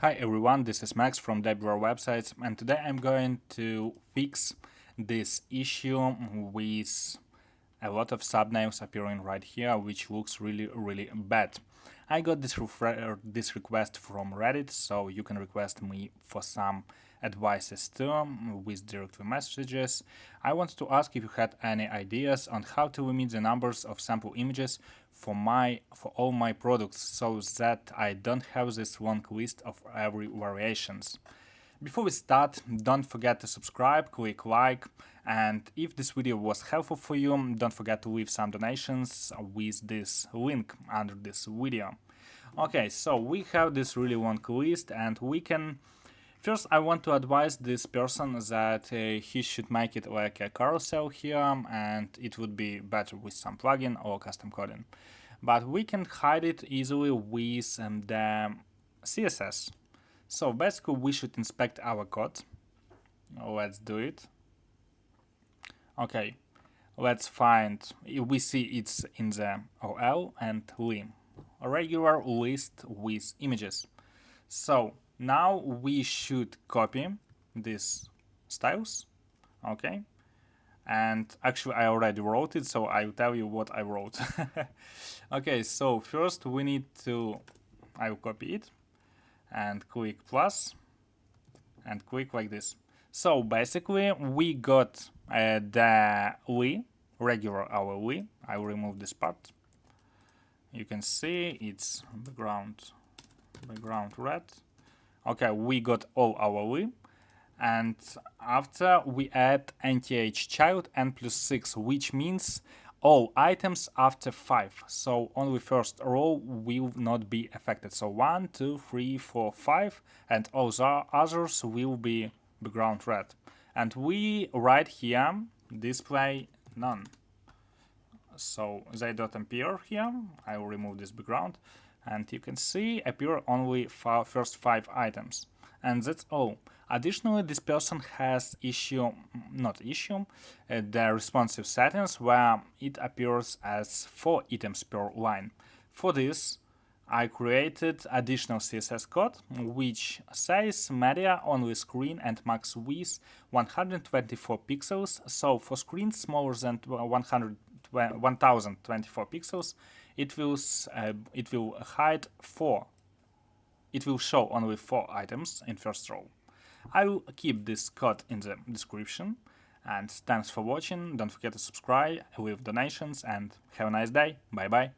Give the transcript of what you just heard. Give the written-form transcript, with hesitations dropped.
Hi everyone, this is Max from div.websites, and today I'm going to fix this issue with a lot of subnames appearing right here, which looks really bad. I got this request from Reddit, so you can request me for some advices too with direct messages. I wanted to ask if you had any ideas on how to limit the numbers of sample images for all my products, so that I don't have this long list of every variations. Before we start, don't forget to subscribe, click like, and if this video was helpful for you, don't forget to leave some donations with this link under this video. Okay, so we have this really long list, and we can first, I want to advise this person that he should make it like a carousel here, and it would be better with some plugin or custom coding. But we can hide it easily with the CSS. So basically, we should inspect our code. Let's do it. Okay, let's find. We see it's in the OL and lim, a regular list with images. So now we should copy these styles, okay? And actually I already wrote it, so I'll tell you what I wrote. Okay, so first we need to, I will copy it and click plus and click like this. So basically we got the li, regular our li. I will remove this part. You can see it's background red. Okay, we got all our li, and after we add nth-child n+6, which means all items after 5. So only first row will not be affected. So 1, 2, 3, 4, 5, and all the others will be background red. And we write here display none. So they don't appear here. I will remove this background, and you can see appear only first 5 items, and that's all. Additionally, this person has the responsive settings where it appears as 4 items per line. For this, I created additional CSS code which says media only screen and max width 124 pixels. So for screens smaller than 1024 pixels, it will hide 4. It will show only 4 items in first row. I will keep this code in the description. And thanks for watching. Don't forget to subscribe, leave donations, and have a nice day. Bye bye.